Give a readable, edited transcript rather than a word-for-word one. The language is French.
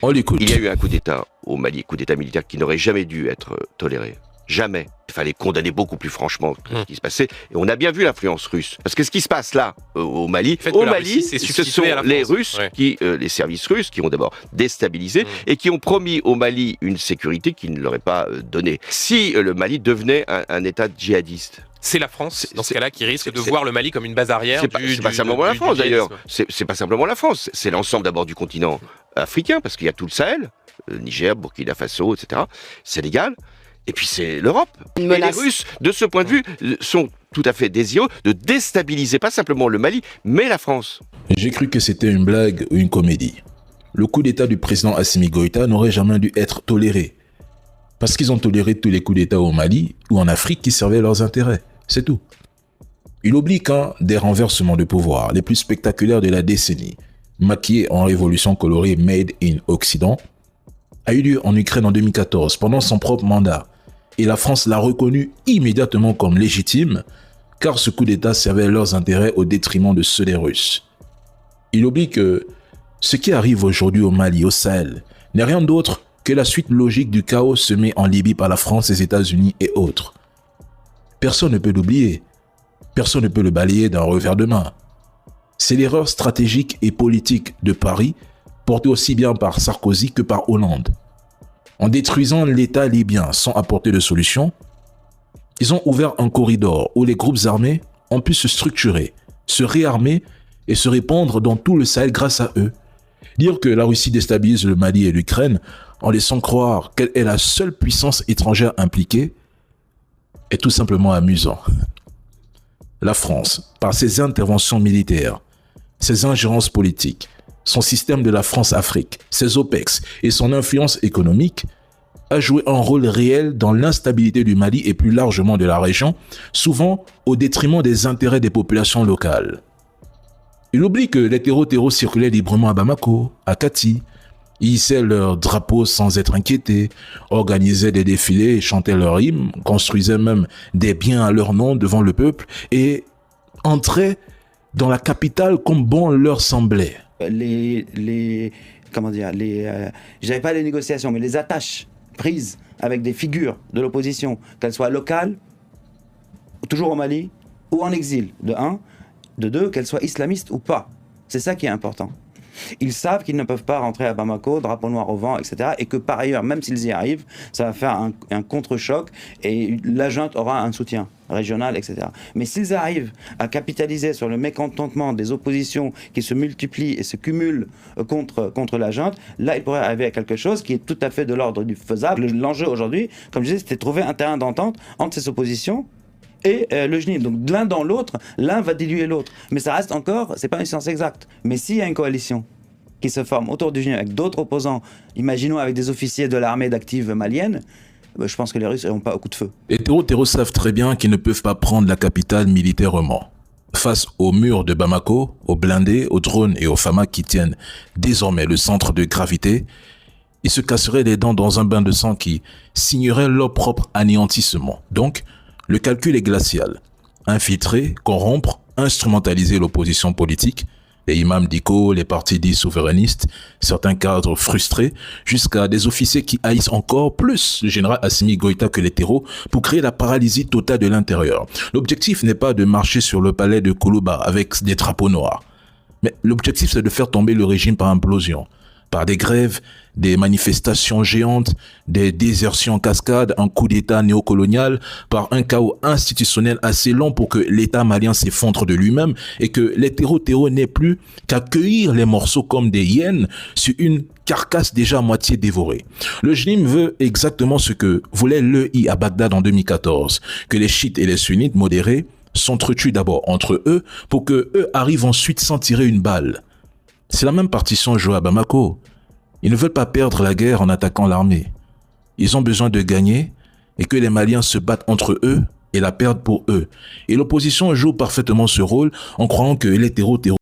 On l'écoute. Il y a eu un coup d'État au Mali, coup d'État militaire qui n'aurait jamais dû être toléré. Jamais. Il fallait condamner beaucoup plus franchement ce qui se passait. Et on a bien vu l'influence russe. Parce que ce qui se passe là, au Mali, ce sont les Russes, les services russes, qui ont d'abord déstabilisé et qui ont promis au Mali une sécurité qu'ils ne leur aient pas donnée. Si le Mali devenait un État djihadiste, c'est la France, dans ce cas-là, qui risque de voir le Mali comme une base arrière. C'est pas simplement la France, d'ailleurs. C'est pas simplement la France. C'est l'ensemble d'abord du continent africain, parce qu'il y a tout le Sahel, Niger, Burkina Faso, etc. Sénégal. Et puis c'est l'Europe. Et les Russes, de ce point de vue, sont tout à fait désireux de déstabiliser pas simplement le Mali, mais la France. J'ai cru que c'était une blague ou une comédie. Le coup d'État du président Assimi Goïta n'aurait jamais dû être toléré. Parce qu'ils ont toléré tous les coups d'État au Mali ou en Afrique qui servaient leurs intérêts. C'est tout. Il oublie qu'un des renversements de pouvoir les plus spectaculaires de la décennie, maquillé en révolution colorée Made in Occident, a eu lieu en Ukraine en 2014 pendant son propre mandat. Et la France l'a reconnu immédiatement comme légitime, car ce coup d'État servait leurs intérêts au détriment de ceux des Russes. Il oublie que ce qui arrive aujourd'hui au Mali, au Sahel, n'est rien d'autre que la suite logique du chaos semé en Libye par la France, les États-Unis et autres. Personne ne peut l'oublier. Personne ne peut le balayer d'un revers de main. C'est l'erreur stratégique et politique de Paris, portée aussi bien par Sarkozy que par Hollande. En détruisant l'État libyen sans apporter de solution, ils ont ouvert un corridor où les groupes armés ont pu se structurer, se réarmer et se répandre dans tout le Sahel grâce à eux. Dire que la Russie déstabilise le Mali et l'Ukraine en laissant croire qu'elle est la seule puissance étrangère impliquée est tout simplement amusant. La France, par ses interventions militaires, ses ingérences politiques, son système de la France-Afrique, ses OPEX et son influence économique, a joué un rôle réel dans l'instabilité du Mali et plus largement de la région, souvent au détriment des intérêts des populations locales. Il oublie que les terreaux circulaient librement à Bamako, à Kati, hissaient leurs drapeaux sans être inquiétés, organisaient des défilés et chantaient leurs hymnes, construisaient même des biens à leur nom devant le peuple et entraient dans la capitale comme bon leur semblait. J'avais pas les négociations, mais les attaches prises avec des figures de l'opposition, qu'elles soient locales, toujours au Mali, ou en exil, de un, de deux, qu'elles soient islamistes ou pas. C'est ça qui est important. Ils savent qu'ils ne peuvent pas rentrer à Bamako, drapeau noir au vent, etc. Et que par ailleurs, même s'ils y arrivent, ça va faire un contre-choc et la junte aura un soutien régional, etc. Mais s'ils arrivent à capitaliser sur le mécontentement des oppositions qui se multiplient et se cumulent contre la junte, là, ils pourraient arriver à quelque chose qui est tout à fait de l'ordre du faisable. L'enjeu aujourd'hui, comme je disais, c'était de trouver un terrain d'entente entre ces oppositions et le GNIL. Donc l'un dans l'autre, l'un va diluer l'autre. Mais ça reste encore, c'est pas une science exacte. Mais s'il y a une coalition qui se forme autour du GNIL avec d'autres opposants, imaginons avec des officiers de l'armée d'active malienne, je pense que les Russes n'iront pas au coup de feu. Les terreaux savent très bien qu'ils ne peuvent pas prendre la capitale militairement. Face aux murs de Bamako, aux blindés, aux drones et aux FAMA qui tiennent désormais le centre de gravité, ils se casseraient les dents dans un bain de sang qui signerait leur propre anéantissement. Donc, le calcul est glacial. Infiltrer, corrompre, instrumentaliser l'opposition politique, les imams d'ICO, les partis dits souverainistes, certains cadres frustrés, jusqu'à des officiers qui haïssent encore plus le général Assimi Goïta que les terreaux pour créer la paralysie totale de l'intérieur. L'objectif n'est pas de marcher sur le palais de Koulouba avec des drapeaux noirs. Mais l'objectif, c'est de faire tomber le régime par implosion, par des grèves, des manifestations géantes, des désertions en cascade, un coup d'État néocolonial, par un chaos institutionnel assez long pour que l'État malien s'effondre de lui-même et que les terreaux n'aient plus qu'à cueillir les morceaux comme des hyènes sur une carcasse déjà à moitié dévorée. Le GNIM veut exactement ce que voulait l'EI à Bagdad en 2014, que les chiites et les sunnites modérés s'entretuent d'abord entre eux pour que eux arrivent ensuite sans tirer une balle. C'est la même partition jouée à Bamako. Ils ne veulent pas perdre la guerre en attaquant l'armée. Ils ont besoin de gagner et que les Maliens se battent entre eux et la perdent pour eux. Et l'opposition joue parfaitement ce rôle en croyant que les terreaux